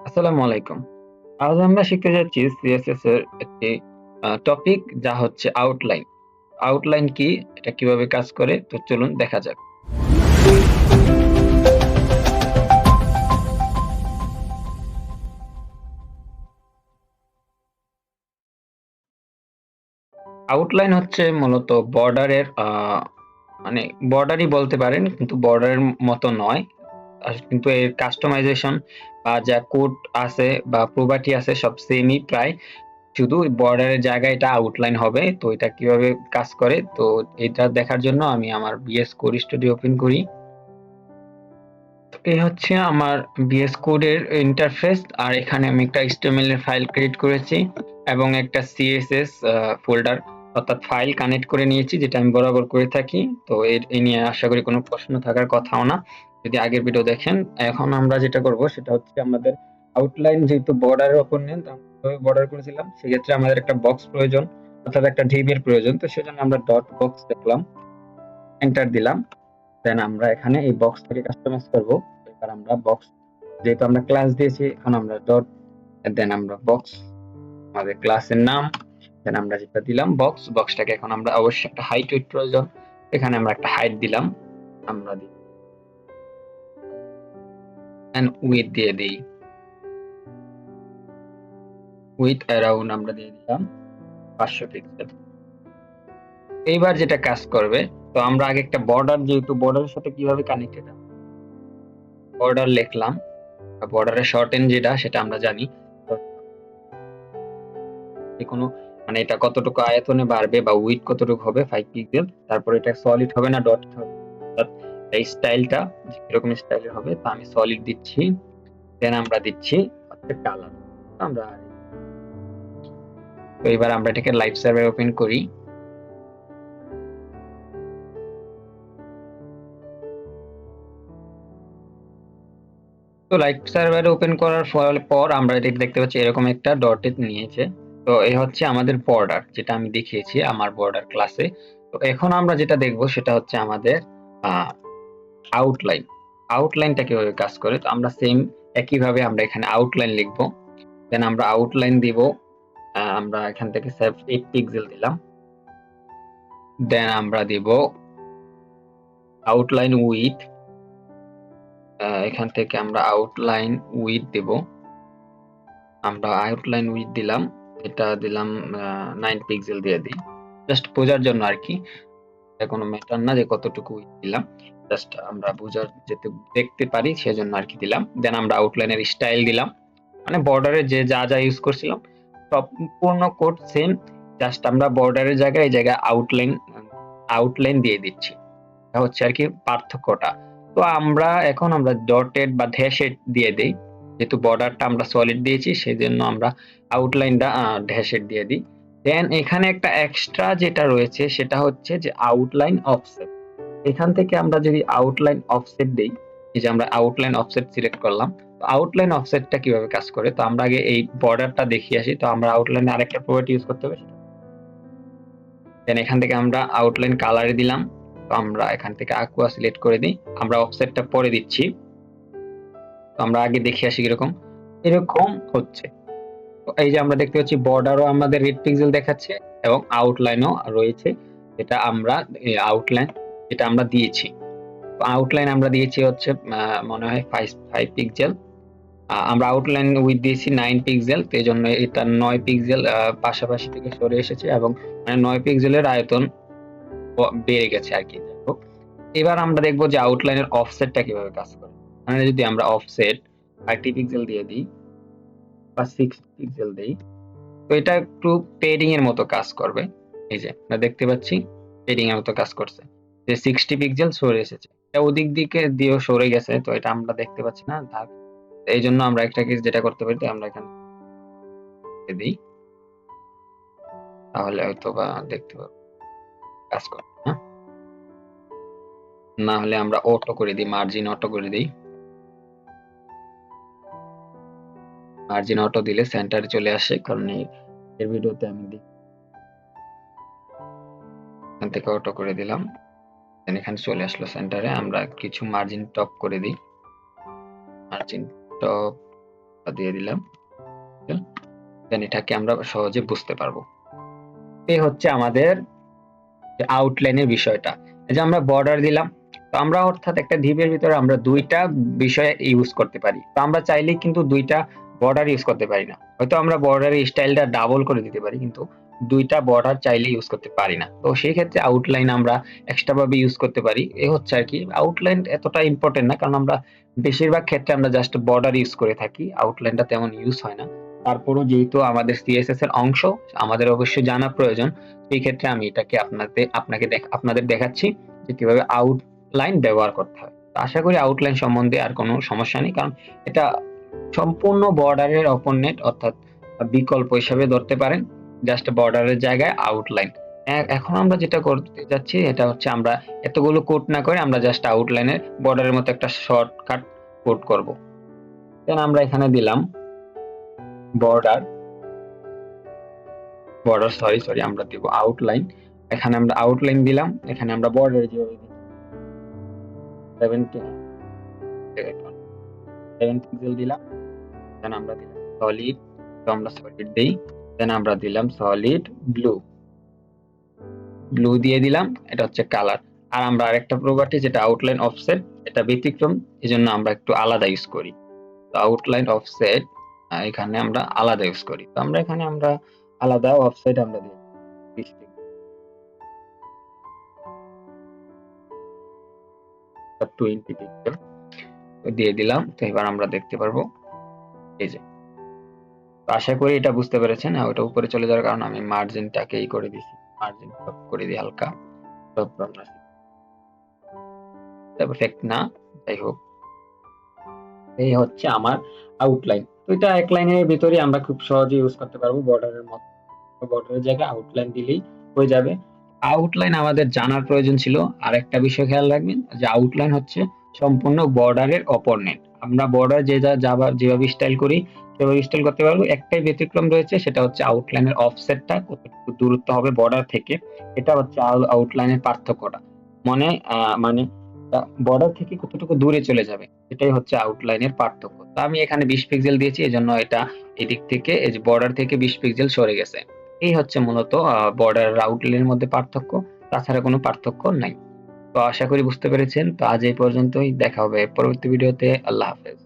আসসালামু আলাইকুম। আজ আমরা শিখতে যাচ্ছি সিএসএস এর একটি টপিক যা হচ্ছে আউটলাইন। আউটলাইন কি? এটা কিভাবে কাজ করে? তো চলুন দেখা যাক। আউটলাইন হচ্ছে মূলত বর্ডারের মানে বর্ডারই বলতে পারেন কিন্তু বর্ডারের মতো নয়। কিন্তু এর কাস্টমাইজেশন বা যা কোড আছে বা প্রপার্টি আছে সব সেমই প্রায়। শুধু বর্ডারের জায়গায় এটা আউটলাইন হবে। তো এটা কিভাবে কাজ করে? তো এটা দেখার জন্য আমি আমার VS Code Studio ওপেন করি। এই হচ্ছে আমার VS Code এর ইন্টারফেস, আর এখানে আমি একটা HTML এর ফাইল ক্রিয়েট করেছি এবং একটা CSS ফোল্ডার অর্থাৎ ফাইল কানেক্ট করে নিয়েছি, যেটা আমি বরাবর করে থাকি। তো এই নিয়ে আশা করি কোনো প্রশ্ন থাকার কথাও না যদি আগের ভিডিও দেখেন। এখন আমরা যেটা করব সেটা হচ্ছে আমাদের আউটলাইন, যেহেতু বর্ডারের উপর নেন বর্ডার করেছিলাম, সেক্ষেত্রে আমাদের একটা বক্স প্রয়োজন অর্থাৎ একটা ডিভ এর প্রয়োজন। তো সেজন্য আমরা ডট বক্স দেখলাম, এন্টার দিলাম। দেন আমরা এখানে এই বক্স থেকে কাস্টমাইজ করব। এবার আমরা বক্স, যেহেতু আমরা ক্লাস দিয়েছি, এখন আমরা ডট, দেন আমরা বক্স, আমাদের ক্লাসের নাম, দেন আমরা যেটা দিলাম বক্স, বক্সটাকে এখন আমরা অবশ্যই একটা হাইট উইডথ প্রয়োজন। এখানে আমরা একটা হাইট দিলাম, আমরা দিই এন্ড উইথ দিয়ে দিই, উইথ অ্যারাউন্ড আমরা দিয়ে দিলাম 500 পিক্সেল। এইবার যেটা কাজ করবে, তো আমরা আগে একটা বর্ডার, যেহেতু বর্ডারের সাথে কিভাবে কানেক্টেড, বর্ডার লিখলাম, বর্ডারের শর্টেন যেটা সেটা আমরা জানি। যেকোনো মানে এটা কতটুকু আয়তনে বাড়বে বা উইডথ কতটুকু হবে 5 পিক্সেল। তারপর এটা সলিড হবে না ডট হবে, অর্থাৎ এই স্টাইলটা এরকম স্টাইলের হবে। তো আমি সলিড দিচ্ছি, দেন আমরা দিচ্ছি হচ্ছে কালার। আমরা তো এবার আমরা এটাকে লাইভ সার্ভার ওপেন করি। তো লাইভ সার্ভার ওপেন করার পর আমরা এটা দেখতে পাচ্ছি এরকম একটা ডটেড নিয়েছে। তো এই হচ্ছে আমাদের বর্ডার, যেটা আমি দেখিয়েছি আমার বর্ডার ক্লাসে। তো এখন আমরা যেটা দেখবো সেটা হচ্ছে আমাদের আউটলাইন। আউটলাইনটা কিভাবে কাজ করে? তো আমরা সেম একইভাবে আমরা এখানে আউটলাইন লিখবো, দেন আমরা আউটলাইন দিব। আমরা এখান থেকে 8 পিক্সেল দিলাম, দেন আমরা দিব আউটলাইন উইথ, এখান থেকে আমরা আউটলাইন উইথ দিব, আমরা আউটলাইন উইথ দিলাম, এটা দিলাম 9 পিক্সেল দিয়ে দিই, জাস্ট বোঝার জন্য আর কি। এটা কোনো ম্যাটার না যে কতটুকু উইথ দিলাম, জাস্ট আমরা বোঝার যেতে দেখতে পারি সেজন্য আর কি দিলাম। দেন আমরা আউটলাইনের স্টাইল দিলাম, মানে বর্ডারে যে যা যা ইউজ করছিলাম সম্পূর্ণ কোড সেম, জাস্ট আমরা বর্ডারের জায়গায় এই জায়গায় আউটলাইন আউটলাইন দিয়ে দিচ্ছি। এটা হচ্ছে আর কি পার্থক্যটা। তো আমরা ডটেড বা ড্যাশেড দিয়ে দেই, যেহেতু বর্ডারটা আমরা সলিড দিয়েছি সেজন্য আমরা আউটলাইনটা ড্যাশেড দিয়ে দিই। দেন এখানে একটা এক্সট্রা যেটা রয়েছে সেটা হচ্ছে যে আউটলাইন অফসেট। এখান থেকে আমরা যদি আউটলাইন অফসেট দেই, এই যে আমরা আউটলাইন অফসেট সিলেক্ট করলাম। তো আউটলাইন অফসেটটা কিভাবে কাজ করে? তো আমরা আগে এই বর্ডারটা দেখিয়ে আসি। তো আমরা আউটলাইনে আরেকটা প্রপার্টি ইউজ করতে হবে। দেন এখান থেকে আমরা আউটলাইন কালারে দিলাম। তো আমরা এখান থেকে aqua সিলেক্ট করে দিই, আমরা অফসেটটা পরে দিচ্ছি। তো আমরা আগে দেখে আসি কিরকম, এরকম হচ্ছে। তো এই যে আমরা দেখতে পাচ্ছি বর্ডারও আমাদের রেড পিক্সেল দেখাচ্ছে এবং আউটলাইনও রয়েছে, এটা আমরা আউটলাইন যেটা আমরা দিয়েছি। তো আউটলাইন আমরা দিয়েছি হচ্ছে মনে হয় 5 পিক্সেল, আমরা আউটলাইন উইথ দিয়েছি 9 পিক্সেল। তো এই জন্য এটা 9 পিক্সেল পাশাপাশি থেকে সরে এসেছে এবং মানে 9 পিক্সেলের আয়তন বেড়ে গেছে আর কি। যাই হোক, এবার আমরা দেখবো যে আউটলাইনের অফসেটটা কিভাবে কাজ করে। মানে যদি আমরা অফসেট 30 পিক্সেল দিয়ে দিই বা 60 পিক্সেল দেই, তো এটা একটু পেডিং এর মতো কাজ করবে। এই যে আমরা দেখতে পাচ্ছি পেডিং এর মতো কাজ করছে, যে 60 পিক্সেল সরে এসেছে, এটা ওদিক দিকে দিয়েও সরে গেছে। তো এটা আমরা দেখতে পাচ্ছি না, এই জন্য আমরা একটা কেস যেটা করতে পারি, আমরা এখানে দিই, তাহলে হয়তো বা দেখতে পাবো কাজ করবে না। না হলে আমরা অটো করে দিই, মার্জিন অটো করে দিই। মার্জিন অটো দিলে সেন্টারে চলে আসে, কারণ এর ভিডিওতে আমি এখান থেকে অটো করে দিলাম, এখানে চলে আসলো সেন্টারে। আমরা কিছু মার্জিন টপ করে দিই, মার্জিন টপ দিয়ে দিলাম, দেন এটাকে আমরা সহজে বুঝতে পারবো। এই হচ্ছে আমাদের আউটলাইনের বিষয়টা। এই যে আমরা বর্ডার দিলাম, তো আমরা অর্থাৎ একটা ধিপের ভিতরে আমরা দুইটা বিষয় ইউজ করতে পারি। তো আমরা চাইলেই কিন্তু দুইটা বর্ডার ইউজ করতে পারি না। হয়তো আমরা বর্ডারের স্টাইলটা ডাবল করে দিতে পারি, কিন্তু দুইটা বর্ডার চাইলে ইউজ করতে পারি না। তো সেই ক্ষেত্রে আউটলাইন আমরা এক্সট্রা ভাবে ইউজ করতে পারি। এ হচ্ছে আর কি, আউটলাইন এতটা ইম্পর্টেন্ট না, কারণ আমরা বেশিরভাগ ক্ষেত্রে আমরা জাস্ট বর্ডার ইউজ করে থাকি, আউটলাইনটা তেমন ইউজ হয় না। তারপরও যেহেতু আমাদের সিএসএস এর অংশ, আমাদের অবশ্যই জানা প্রয়োজন। সেই ক্ষেত্রে আমি এটাকে আপনাদের দেখাচ্ছি যে কিভাবে আউটলাইন ব্যবহার করতে হয়। আশা করি আউটলাইন সম্বন্ধে আর কোনো সমস্যা নেই, কারণ এটা সম্পূর্ণ বর্ডারের অপোনেন্ট অর্থাৎ বিকল্প হিসাবে ধরতে পারেন, জাস্ট বর্ডারের জায়গায় আউটলাইন। এখন আমরা যেটা করতে যাচ্ছি এটা হচ্ছে আমরা এতগুলো কোড না করে আমরা জাস্ট আউটলাইনের বর্ডারের মতো একটা শর্টকাট কোড করব। দেন আমরা এখানে দিলাম বর্ডার সরি আমরা দিব আউটলাইন। এখানে আমরা আউটলাইন দিলাম, এখানে আমরা বর্ডার যেভাবে 7 পিক্সেল দিলাম। দেন আমরা দিলাম সলিড, তো আমরা সলিড দেই। দেন আমরা দিলাম সলিড ব্লু দিয়ে দিলাম, এটা হচ্ছে কালার। আর আমরা আরেকটা প্রপার্টি যেটা আউটলাইন অফসেট, এটা ব্যতিক্রম, এজন্য আমরা একটু আলাদা ইউজ করি। তো আউটলাইন অফসেট এখানে আমরা আলাদা ইউজ করি। তো আমরা এখানে আলাদা অফসেট আমরা দিই 20 পিক্সেল দিয়ে দিলাম। তো এবার আমরা দেখতে পারবো এই যে, তো আশা করি এটা বুঝতে পেরেছেন। ওটা উপরে চলে যাওয়ার কারণ আমি মার্জিনটাকে করে দিছি, মার্জিন টপ করে দিই হালকা, টপ পারফেক্ট না, যাই হোক। এই হচ্ছে আমার আউটলাইন। তো এটা এক লাইনের ভিতরে আমরা খুব সহজে ইউজ করতে পারবো বর্ডারের মতো। বর্ডারের জায়গায় আউটলাইন দিলেই হয়ে যাবে। আউটলাইন আমাদের জানার প্রয়োজন ছিল। আর একটা বিষয় খেয়াল রাখবেন যে আউটলাইন হচ্ছে সম্পূর্ণ বর্ডারের অপোনেন্ট। আমরা বর্ডার যেভাবে স্টাইল করি সেভাবে স্টাইল করতে পারবো। একটাই ব্যতিক্রম রয়েছে, সেটা হচ্ছে আউটলাইনের অফসেটটা কতটুকু দূরত্ব হবে বর্ডার থেকে, এটা হচ্ছে আউটলাইনের পার্থক্যটা। মানে বর্ডার থেকে কতটুকু দূরে চলে যাবে, এটাই হচ্ছে আউটলাইনের পার্থক্য। তো আমি এখানে 20 পিক্সেল দিয়েছি, এজন্য এটা এদিক থেকে এই যে বর্ডার থেকে 20 পিক্সেল সরে গেছে। এই হচ্ছে মূলত বর্ডার আউটলাইনের মধ্যে পার্থক্য, তাছাড়া কোনো পার্থক্য নাই। তো আশা করি বুঝতে পেরেছেন। তো আজ এই পর্যন্তই, দেখা হবে পরবর্তী ভিডিওতে। আল্লাহ হাফেজ।